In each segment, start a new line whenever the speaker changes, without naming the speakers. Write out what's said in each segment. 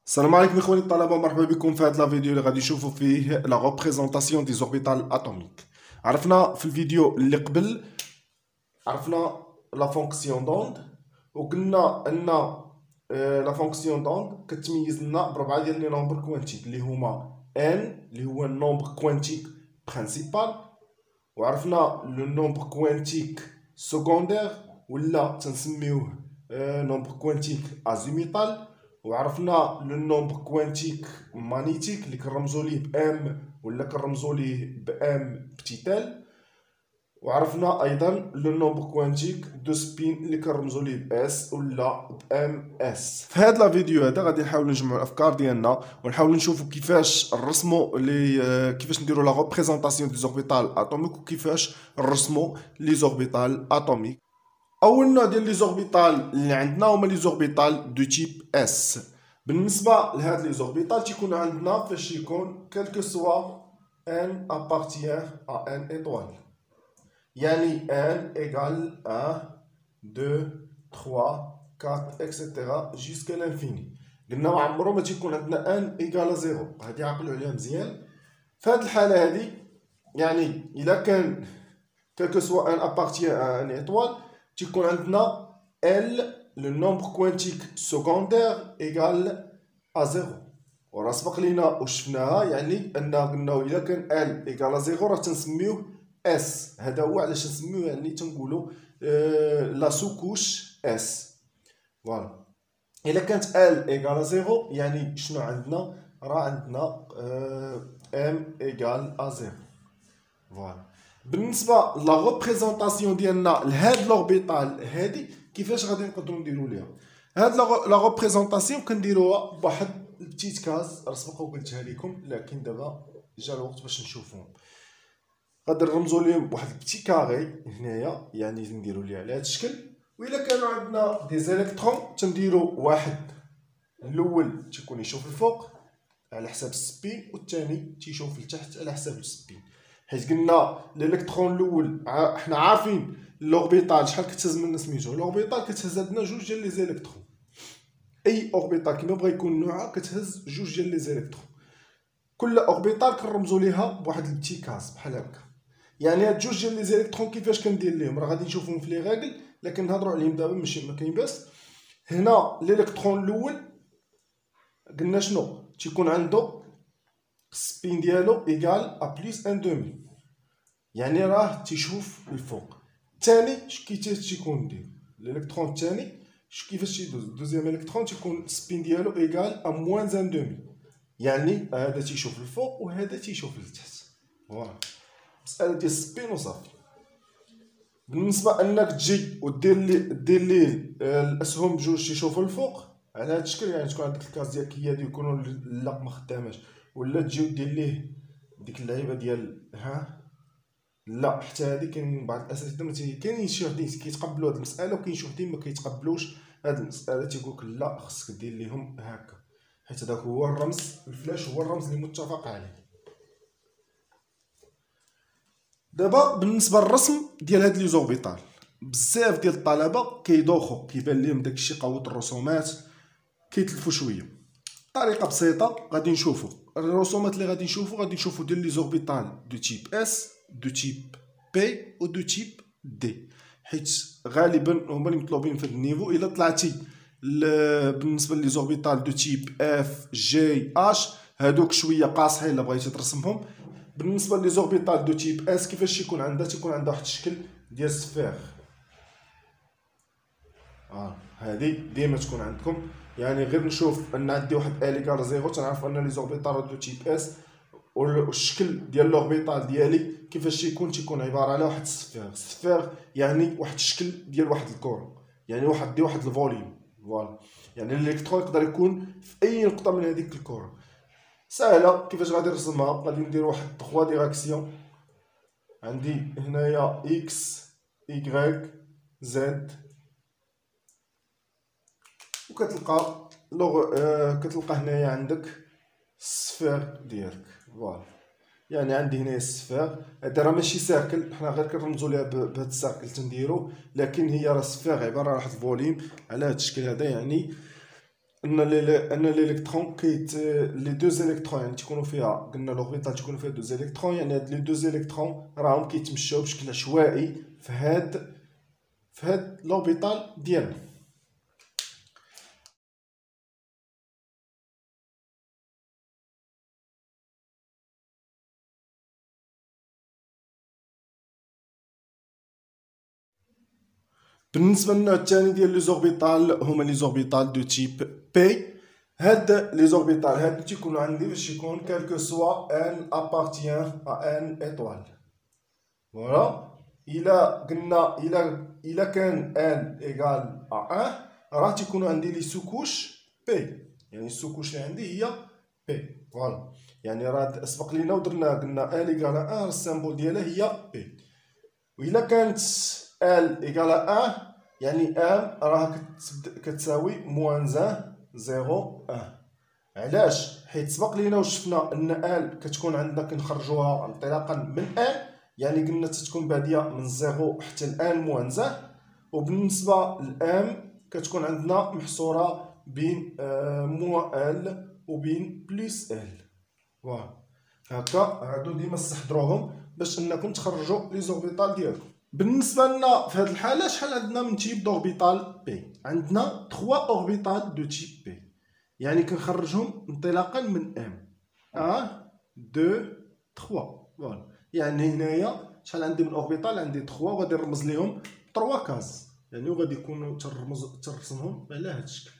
السلام عليكم اخواني الطلبه، مرحبا بكم في هذا الفيديو اللي غادي نشوفوا فيه لا ريبريزونطاسيون دي زوربيتال اتوميك. عرفنا في الفيديو اللي قبل عرفنا لا فونكسيون دوند، وقلنا ان لا فونكسيون دوند كتميز لنا بربعه ديال لي نومبر كوانتيك اللي هما ان اللي هو النومبر كوانتيك برينسيبال، وعرفنا لو نومبر كوانتيك سكوندير ولا تنسميوه نومبر كوانتيك ازيميتال، وعرفنا لو نومبر كوانتيك مانيتيك اللي كنرمزو ليه بام ولا كنرمزو ليه بام بتيتال، وعرفنا ايضا لو نومبر كوانتيك دو سبين اللي كنرمزو ليه باس ولا بام اس. في هذا الفيديو هذا غادي نحاولوا نجمعوا الافكار ديالنا ونحاولوا نشوفوا كيفاش نرسموا كيفاش نديروا لا ريبريزونطاسيون دي زوربيتال اتوميك وكيفاش نرسموا لي زوربيتال اتوميك. اول نوع ديال لي زوربيتال اللي عندنا هما لي زوربيتال دو تيب اس. بالنسبه لهاد لي زوربيتال تيكون عندنا فاش يكون كلكو سوا ان ابارتيان ا ان ايطوال، يعني ان ايغال 1 2 3 4 اكسيتيرا جوسكا لانفيني. قلنا ما عمرو ما تيكون عندنا ان ايغال زيرو، هادي عقلوا عليها مزيان. في هاد الحاله هادي يعني الا كان كلكو سوا ان ابارتيان ا ان ايطوال تيكون عندنا ال لو نومبر كوانتيك سكوندير ايغال ا زيرو، وراه سبق لينا وشفناها، يعني ان قلنا الا كان ال ايغال ا زيرو راه تنسميوه اس. هذا هو علاش نسميوه، يعني تنقولوا لا سوكوش اس. فوالا الا كانت ال ايغال ا زيرو يعني شنو عندنا؟ راه عندنا ام ايغال ا زيرو. فوالا بالنسبه لا ريبريزونطاسيون ديالنا لهاد لوربيتال هادي كيفاش غادي نقدروا نديروا ليها هاد لا ريبريزونطاسيون؟ كنديروها بواحد البتيت كاز، راه سبق وقلتها لكم لكن دابا جا الوقت باش نشوفوهم. غادي نرمزوا ليهم بواحد البتي كاري هنايا، يعني نديروا ليه على هاد الشكل. والا كانوا عندنا دي زيليكترون تنديروا واحد الاول تيكون يشوف الفوق على حساب السبين، والثاني تيشوف لتحت على حساب السبين. حيت قلنا الالكترون الاول حنا عارفين الاوربيتال شحال كتهز من سميتو، الاوربيتال كتهز عندنا جوج ديال لي زيليكترون. اي اوربيتال كيما بغا يكون نوعها كتهز جوج ديال لي زيليكترون. كل اوربيتال كنرمزوا ليها بواحد البتي كاس بحال هكا. يعني هاد جوج ديال لي زيليكترون كيفاش كندير ليهم راه غادي نشوفوهم في لي ريغل، لكن نهضروا عليهم دابا ماشي ما كاين باس. هنا الالكترون الاول قلنا شنو تيكون عنده السبين ديالو ايكال ا بلس ان دومي، يعني راه تيشوف الفوق. الثاني كيفاش تيكون ندير الالكترون الثاني كيفاش تيدوز؟ الدوزيام الكترون تيكون السبين ديالو ايكال ا موان ان دومي، يعني هذا تيشوف الفوق وهذا تيشوف لتحت. فوالا مساله ديال السبين وصافي. بالنسبه انك تجي ودير ليه الاسهم بجوج تيشوفوا الفوق على هذا الشكل، يعني تكون عندك الكاس ديال كيادي ويكونوا لا ما خداماش، ولا تجي ودير ليه ديك اللعيبه ديال ها لا حتى هذه كاين بعض الاساتذه كاينين شي وحدين كيتقبلوا هذه المساله وكاين شي وحدين ما كيتقبلوش هذه المساله، تيقول لك لا خصك دير ليهم هكا، حيت هذاك هو الرمز الفلاش، هو الرمز اللي متفق عليه. دابا بالنسبه للرسم ديال هاد لي زوربيتال بزاف ديال الطلبه كيدوخوا كيبان لهم داكشي قوت الرسومات كيتلفوا شويه. طريقه بسيطه غادي نشوفوا الرسومات اللي غادي نشوفوا ديال لي زوربيتال دو تيب اس دو تيب بي و دو تيب دي، حيت غالبا هما اللي مطلوبين في هذا النيفو. الا طلعتي بالنسبه لي زوربيتال دو تيب اف جي اش هادوك شويه قاصحين الا بغيتي ترسمهم. بالنسبه لي زوربيتال دو تيب اس كيفاش تيكون عندها واحد الشكل ديال سفير. هذه ديما تكون عندكم، يعني غير نشوف ان عندي واحد اليكار زيرو تنعرف ان لي زوربيتال دو تيب اس، والشكل ديال لوربيتال ديالي كيفاش تيكون عباره على واحد السفير يعني واحد الشكل ديال واحد الكره، يعني واحد الفوليوم. فوالا يعني الالكترون يقدر يكون في اي نقطه من هذيك الكره. سهله كيفاش غادي نرسمها؟ غادي ندير واحد 3 ديريكسيون. عندي هنايا اكس ايغريك زد، وكتلقى كتلقى هنايا عندك السفير ديالك. فوالا يعني عندي هنايا السفير، هذا راه ماشي سيركل، حنا غير كنرمزوا ليها بهذا السيركل تنديرو، لكن هي راه سفير عباره على واحد الفوليم على هذا الشكل هذا. يعني ان الالكترون لي دوز الكترون يعني تيكونوا فيها، قلنا لوربيتال تيكونوا فيها دوز الكترون، يعني هاد لي دوز الكترون راهم كيتمشاو بشكل عشوائي في هاد لوربيتال ديالنا. بالنسبه للنوع الثاني ديال لي زوربيتال هما لي زوربيتال دو تيب بي. هاد لي زوربيتال هادو تيكونوا عندي باش يكون كالكو سوا ان ابارتيان ا ان ايطوال. فوالا الا قلنا الا كان ان ايغال ا 1 راه تيكونوا عندي لي سوكوش بي، يعني السوكوش اللي عندي هي بي. فوالا يعني راه سبق لينا ودرنا قلنا ان ايغال 1 السيمبول ديالها هي بي. وإلا كانت ال إيكال 1 يعني ام راه كتساوي موان زان زيرو 1. علاش؟ حيت سبق لينا وشفنا ان ال كتكون عندنا كنخرجوها انطلاقا من ان، يعني قلنا تتكون باديه من زيرو حتى الان موان زان. وبالنسبه للام كتكون عندنا محصوره بين موان ال وبين بليس ال. فوالا هكا هادو ديما استحضروهم باش انكم تخرجوا لي زوربيتال ديالكم. بالنسبه لنا في هذه الحاله شحال عندنا من تيب دوربيتال بي؟ عندنا 3 اوربيتال دو تيب بي، يعني كنخرجهم انطلاقا من ام 1 2 3. فوالا يعني هنايا شحال عندي من اوربيتال؟ عندي 3 وغادي نرمز ليهم 3 كاز، يعني وغادي يكونوا ترسمهم على هذا الشكل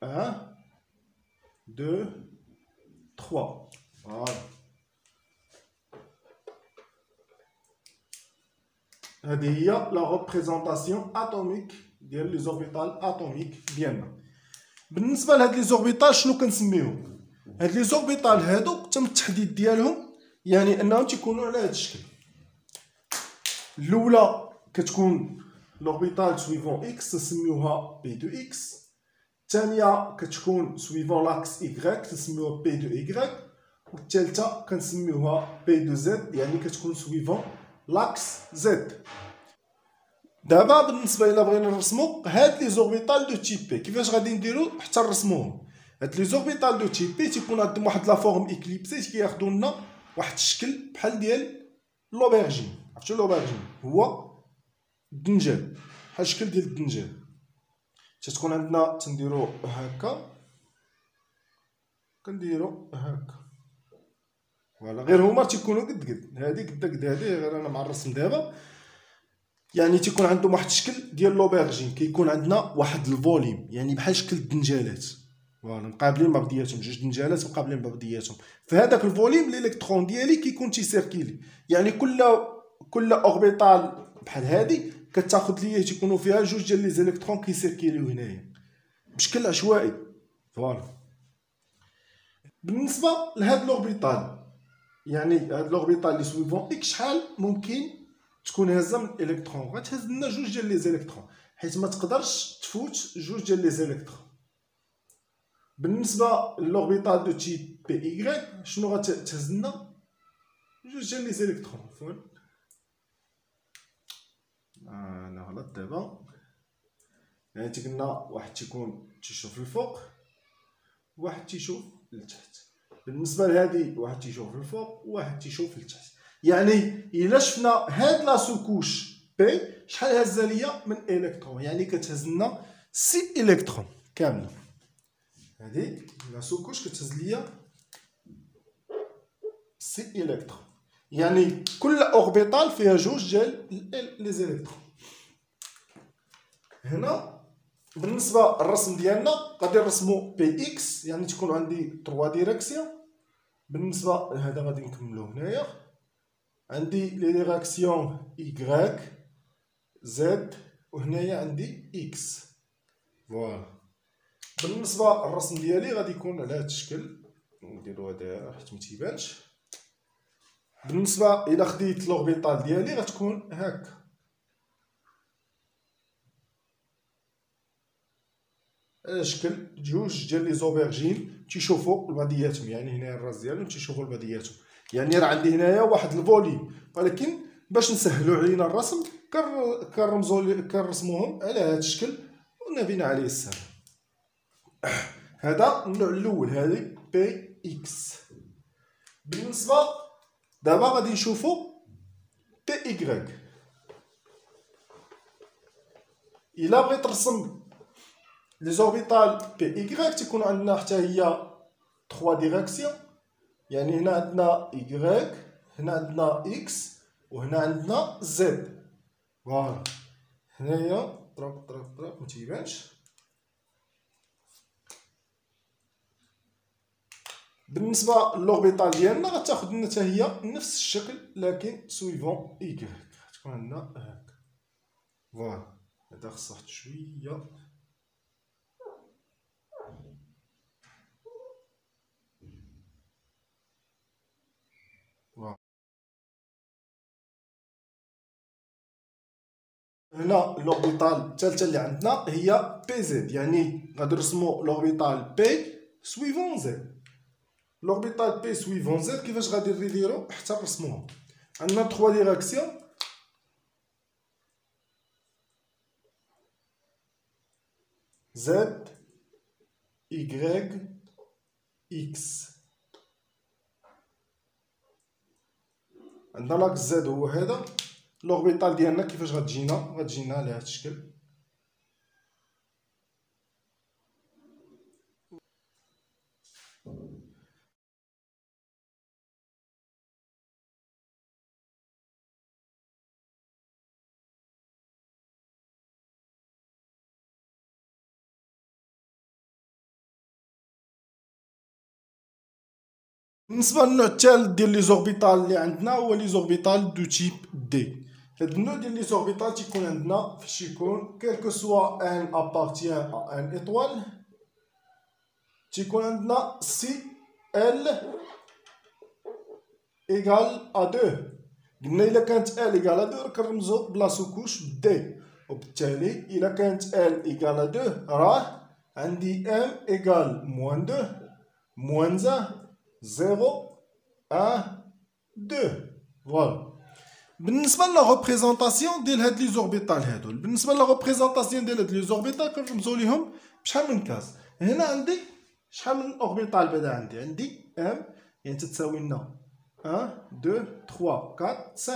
1 2 3. فوالا هذه هي لا ريبريزونطاسيون اتوميك ديال لي زوربيتال اتوميك ديالنا. بالنسبه لهاد لي زوربيتال شنو كنسميوهم؟ هاد لي زوربيتال هادو تم التحديد ديالهم يعني انهم تيكونوا على هاد الشكل. الاولى كتكون لوربيتال سويفون اكس تسميوها بي دو اكس، الثانيه كتكون سويفون لاكس ايكغيك تسميوها بي دو ايكغيك، والثالثه كنسميوها بي دو زد يعني كتكون سويفون لاكس زد. دابا بالنسبه الى بغينا نرسمو هاد لي زوربيتال دو تيب بي كيفاش غادي نديرو حتى نرسموهم؟ هاد لي زوربيتال دو تيب بي تيكون عندهم واحد لا فورم اكليبسي كياخدو لنا واحد الشكل بحال ديال لوبرجين. عرفتو لوبرجين هو الدنجال، بحال الشكل ديال الدنجال. تتكون عندنا تنديرو هكا كنديرو هكا. فوالا غير هما تيكونوا قد هادي قد هادي غير انا مع الرسم دابا، يعني تيكون عندهم واحد الشكل ديال لوبرجين، كيكون عندنا واحد الفوليم يعني بحال شكل الدنجالات. فوالا مقابلين ببعضياتهم، جوج دنجالات مقابلين ببعضياتهم. في هذاك الفوليم الالكترون ديالي كيكون تيسيركيلي، يعني كل اوربيتال بحال هادي كتاخذ ليا تيكونوا فيها جوج ديال لي زيليكترون كيسيركيليو هنايا بشكل عشوائي. فوالا بالنسبه لهاد لوربيتال يعني هاد لوربيتال اللي سويفون اكس شحال ممكن تكون هازه من الالكترون؟ غتهز لنا جوج ديال لي زيليكترون حيت ما تقدرش تفوت جوج ديال لي زيليكترون. بالنسبه للوربيتال دو تيب بي ايغريك شنو غتهز لنا؟ جوج ديال لي زيليكترون. عفوا انا غلط دابا، يعني تقلنا واحد تيكون تيشوف للفوق واحد تيشوف لتحت. بالنسبه لهادي واحد تيشوف للفوق وواحد تيشوف لتحت، يعني الا شفنا هاد لا سوكوش بي شحال هازه ليا من الكترون؟ يعني كتهز لنا 6 الكترون كامله. هادي لا سوكوش كتهز ليا 6 الكترون، يعني كل اوربيتال فيها جوج ديال لي زيليكترون. هنا بالنسبه للرسم ديالنا غادي نرسمو بي اكس، يعني تكون عندي 3 ديريكسيون. بالنسبه لهذا غادي نكملو هنايا عندي لي ديريكسيون y z وهنايا عندي x. فوالا بالنسبه للرسم ديالي غادي يكون على هذا الشكل، نديرو هذا حيت ما تيبانش. بالنسبه الى خديت لوربيتال ديالي غتكون هكا، على شكل جوج ديال لي زوبرجين تيشوفوا لبعضياتهم، يعني هنا الراس ديالهم تيشوفوا لبعضياتهم، يعني راه عندي هنايا واحد الفوليم، ولكن باش نسهلوا علينا الرسم كنرسموهم على هذا الشكل كنا بينا عليه السر. هذا النوع الاول، هذه بي اكس. بالنسبه دابا غادي نشوفو بي ايكغيك. الا بغيت ترسم لي زوربيتال بي ايكغيك تيكون عندنا حتى هي 3 ديريكسيون. يعني هنا عندنا ايكغيك، هنا عندنا اكس، وهنا عندنا زد. فوالا هنايا طراب متيبانش. بالنسبه للوربيتال ديالنا غتاخد لنا حتى هي نفس الشكل لكن سويفون ايكغيك. غتكون عندنا هكا. فوالا هذا خصو واحد شويه. هنا لوربيتال الثالثه اللي عندنا هي بي زد، يعني غادي نرسمو لوربيتال بي سويفون زد. لوربيتال بي سويفون زد كيفاش غادي نديرو حتى نرسموها؟ عندنا 3 ديريكسيون. زد Y اكس. عندنا لاكس زد هو هذا. لوربيتال ديالنا كيفاش غتجينا على هذا الشكل. بالنسبه للنوع الثالث ديال لي زوربيتال اللي عندنا هو لي زوربيتال دو تيب دي. هاد النوع ديال لي زوربيتال تيكون عندنا فاش يكون كيلكو سوا ان ابارتيان ا ان ايطوال، تيكون عندنا سي ال ايكال ا 2. قلنا الا كانت ال ايكال ا 2 كنرمزو بلا سوكوش دي، وبالتالي الا كانت ال ايكال ا 2 راه عندي ام ايكال موان 2 موان 0 1 2. فوالا. بالنسبه لا ريبريزونطاسيون ديال هاد لي زوربيتال هادول، بالنسبه لا ريبريزونطاسيون ديال هاد لي زوربيتال كنرمزو ليهم بشحال من كاس. هنا عندي شحال من اوربيتال بعدا؟ عندي ام يعني تتساوي لنا 1 2 3 4 5،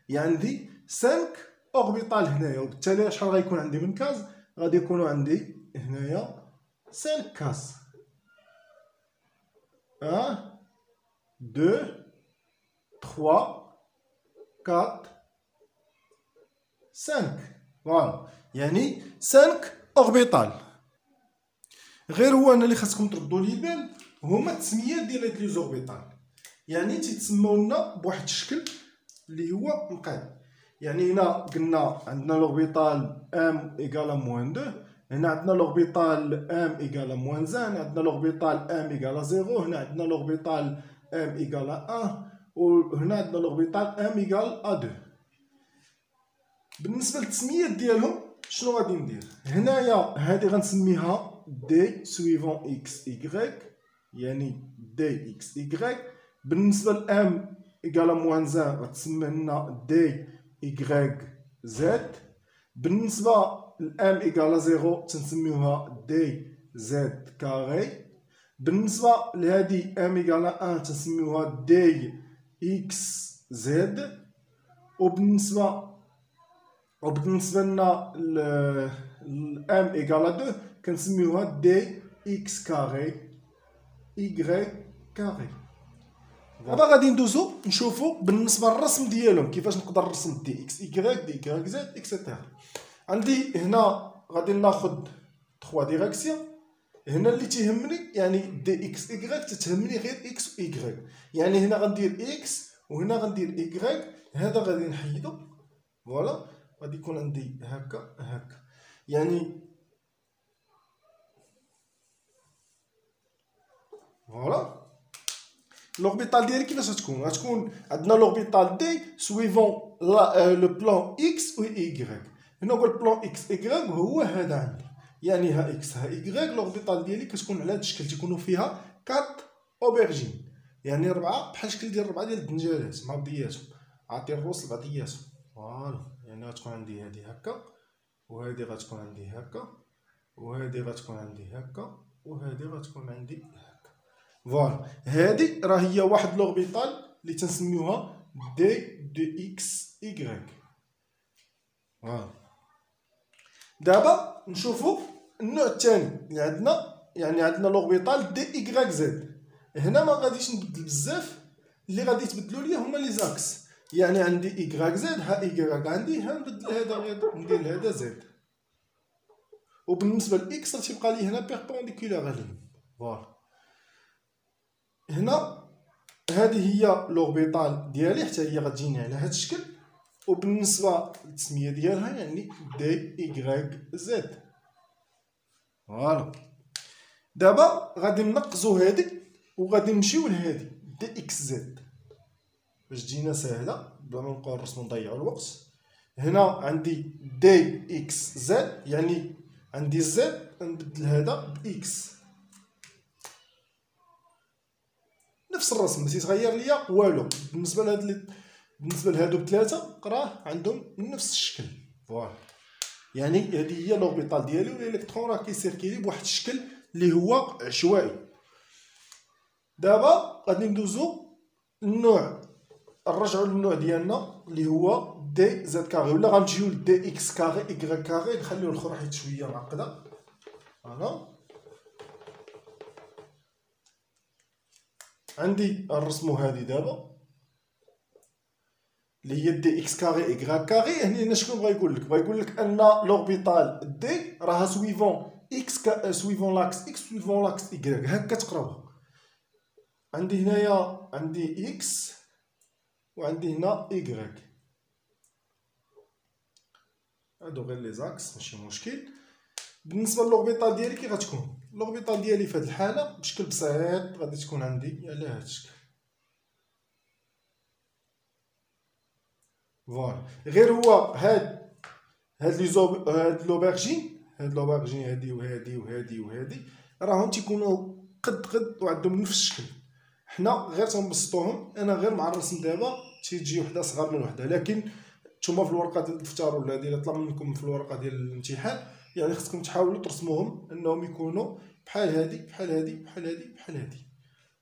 يعني عندي 5 اوربيتال هنايا، وبالتالي شحال غيكون عندي من كاس؟ غادي يكونوا عندي هنايا 5 كاس. 1 2 3 4 5. فوالا يعني 5 اوربيتال. غير هو انا اللي خاصكم تردوا لي البال هما التسميات ديال هاد لي زوربيتال، يعني تيتسموا لنا بواحد الشكل اللي هو مقاد. يعني هنا قلنا عندنا لوربيتال ام ايكال موان 2، هنا عندنا لوربيتال ام ايكال موان 1، عندنا لوربيتال ام ايكال 0، هنا عندنا لوربيتال ام ايكال 1، وهنا عندنا لوربيتال ام ايكال ا 2. بالنسبه للتسميات ديالهم شنو غادي ندير؟ هنايا هذه غنسميها دي سويفون اكس ايكغيك، يعني دي اكس ايكغيك. بالنسبه لام ايكال موان 1 غتسمى لنا دي ايكغيك زد. بالنسبه لام ايكال 0 تنسميوها دي زد كاري. بالنسبه لهادي ام ايكال 1 تنسميوها دي اكس زد. وبالنسبه لنا الام ايكال 2 كنسميوها دي اكس كاري ايكغيك كاري. دابا غادي ندوزو نشوفو بالنسبه للرسم ديالهم كيفاش نقدر نرسم دي اكس ايكغيك دي ايكغيك زد اكسيتيرا. عندي هنا غادي ناخد 3 ديريكسيون. هنا اللي تيهمني يعني دي اكس ايكغيك تتهمني غير اكس وايكغيك، يعني هنا غندير اكس وهنا غندير ايكغيك. هذا غادي نحيدو. فوالا غادي يكون عندي هكا يعني فوالا. لوربيتال ديالي كيفاش غتكون عندنا لوربيتال دي سويفون لو بلان اكس و ايكغيك. هنا هو البلان اكس ايكغيك هو هذا عندي، يعني ها اكس ها ايكغيك. لوربيتال ديالي كتكون على هذا الشكل، تيكونوا فيها 4 اوبرجين، يعني 4 بحال الشكل ديال 4 ديال الدنجالات مع بعضياتهم، عاطي الروس لبعضياتهم. فوالا يعني غتكون عندي هذه هكا وهذه غتكون عندي هكا وهادي غتكون عندي هكا، وهادي غتكون عندي هكا. فوالا هادي راه هي واحد لوربيتال اللي تنسميوها دي دو اكس ايكغيك. فوالا دابا نشوفو النوع الثاني اللي عندنا، يعني عندنا لوربيتال دي ايكغيك زد. هنا ما غاديش نبدل بزاف، اللي غادي يتبدلوا ليا هما لي زاكس، يعني عندي ايكغيك زد، ها ايكغيك عندي، ها نبدل هذا غير ندير هذا زد. وبالنسبه لاكس غتبقى لي هنا بيربونديكولار عليه. فوالا هنا هذه هي لوربيتال ديالي، حتى هي غتجيني على هذا الشكل. وبالنسبه للتسميه ديالها يعني دي ايكغيك زد. فوالا دابا غادي ننقزو هادي وغادي نمشيو لهادي دي اكس زد باش تجينا ساهله بلا ما نبقاو نرسمو نضيعو الوقت. هنا عندي دي اكس زد، يعني عندي زد نبدل هذا باكس، نفس الرسم ما تيتغير ليا والو. بالنسبه لهادو بثلاثه راه عندهم نفس الشكل. فوالا يعني هذه هي لوربيتال ديالي، والالكترون راه كيسيركيلي بواحد الشكل اللي هو عشوائي. دابا غادي ندوزو النوع، نرجعو للنوع ديالنا اللي هو دي زد كاري، ولا غنمشيو لدي اكس كاري ايكغيك كاري. نخليو الاخر حيت شويه معقده. فوالا عندي نرسمو هادي دابا اللي هي دي اكس كاري ايكغيك كاري. هنا شنو بغا يقول لك؟ بغا يقول لك ان لوربيتال دي راها سويفون اكس سويفون لاكس اكس سويفون لاكس ايكغيك، هكا تقراوها. عندي هنايا عندي اكس وعندي هنا ايكغيك، هادو غير لي زاكس ماشي مشكل. بالنسبه للوربيتال ديالي كي غتكون لوربيتال ديالي في هذه الحاله بشكل بسيط غادي تكون عندي على هذا الشكل. فوالا غير هو هاد لوبرجين، هاد لوبرجين هادي وهادي وهادي وهادي راهم تيكونوا قد وعندهم نفس الشكل. حنا غير تنبسطوهم، انا غير مع الرسم دابا تيجي وحده صغار من وحده. لكن نتوما في الورقه ديال الدفتر ولا ديال طلب منكم في الورقه ديال الامتحان، يعني خصكم تحاولوا ترسموهم انهم يكونوا بحال هادي بحال هادي بحال هادي بحال هادي.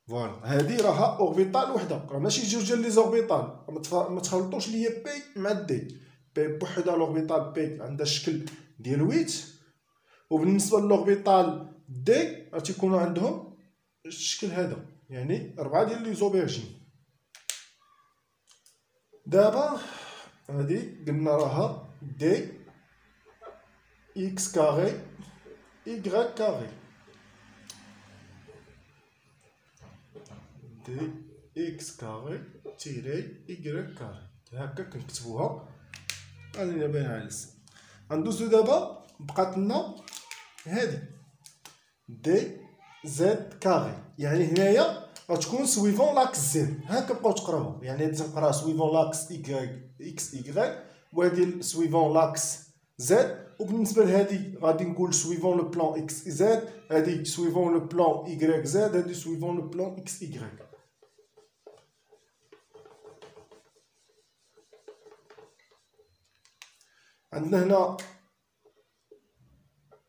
فوالا هادي راها اوربيتال وحده، راه ماشي جوج ديال لي زوربيتال. ما تخلطوش ليا بي مع دي. بي بوحدها لوربيتال بي عندها الشكل ديال ويت، وبالنسبه للوربيتال دي راه تيكونوا عندهم الشكل هذا، يعني 4 ديال لي زوبرجين. دابا هادي قلنا راها دي اكس كاري ايكغيك كاري، دي اكس كاري تيري ايكغيك كاري، هكا كنكتبوها. راني باينه على السن. غندوزو دابا بقات لنا هادي دي زد كاري، يعني هنايا غتكون سويفون لاكس زد. هكا بقاو تقراوها، يعني هادي تنقراها سويفون لاكس اكس ايكغيك، وهادي سويفون لاكس زد. وبالنسبه لهادي غادي نقول سويفون لو بلان اكس زد، هادي سويفون لو بلان ايكغيك زد، هادي سويفون لو بلان اكس ايكغيك. عندنا هنا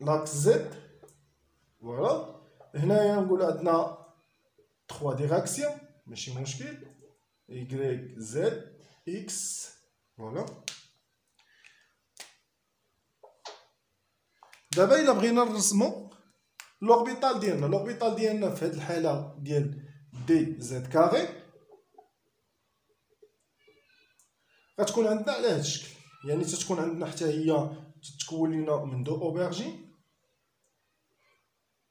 لاكس زد. فوالا هنايا نقول عندنا 3 ديريكسيون ماشي مشكل، Y Z X. فوالا دابا الا بغينا نرسمو لوربيتال ديالنا، لوربيتال ديالنا في هذه الحاله ديال دي زد كاري غتكون عندنا على هذا الشكل، يعني تتكون عندنا حتى هي تتكون لينا من دو اوبرجين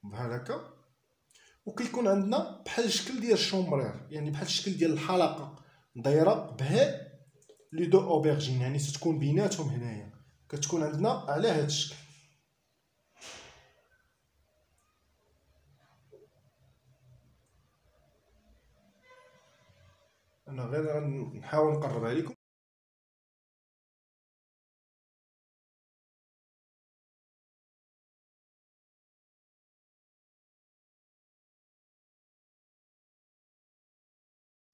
بحال هكا، وكيكون عندنا بحال الشكل ديال الشومبرير، يعني بحال الشكل ديال الحلقه دايره بها لي دو اوبرجين، يعني تتكون بيناتهم هنايا كتكون عندنا على هذا الشكل. انا غير نحاول نقربها لكم.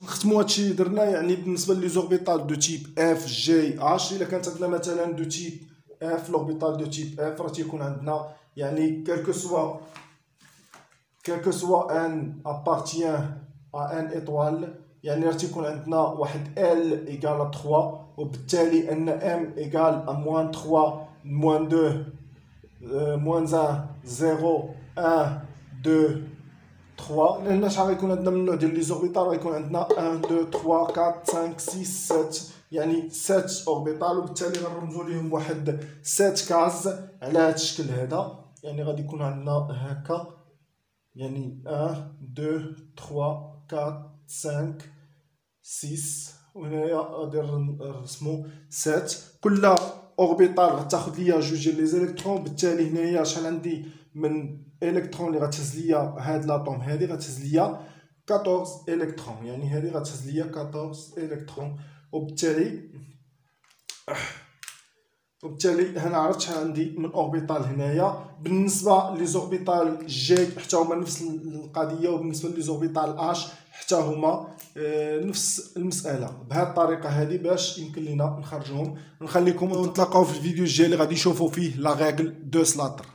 نختمو هادشي درنا يعني بالنسبه لي زوربيتال دو تيب اف جي اش. الا كانت عندنا مثلا دو تيب اف لوربيتال دو تيب اف راه تيكون عندنا يعني quel que soit n appartient à n étoile، يعني راه تيكون عندنا واحد L égale 3، وبالتالي ان M égale à moins 3 moins 2 moins 1 0 1 2 3. لان شحال غيكون عندنا من النوع ديال لي زوربيتال؟ غيكون عندنا 1 2 3 4 5 6 7، يعني 7 اوربيتال، وبالتالي غنرمزوا ليهم واحد 7 كاز على هذا الشكل هذا. يعني غادي يكون عندنا هكا، يعني 1 2 3 4 5 6، وهنايا غادي نرسمو 7. كل اوربيتال غتاخد ليا جوج ديال لي زيليكترون، بالتالي هنايا شحال عندي من الكترون اللي غتهز ليا هاد لاطوم هادي؟ غتهز ليا 14 الكترون، يعني هادي غتهز ليا 14 الكترون. وبالتالي هنا عرفت شحال عندي من اوربيتال هنايا. بالنسبه لي زوربيتال جي حتى هما نفس القضيه، وبالنسبه لي زوربيتال اش حتى هما نفس المساله. بهذه الطريقه هذه باش يمكن لينا نخرجوهم. نخليكم ونتلاقاو في الفيديو الجاي اللي غادي نشوفوا فيه لا ريغل دو سلاتر.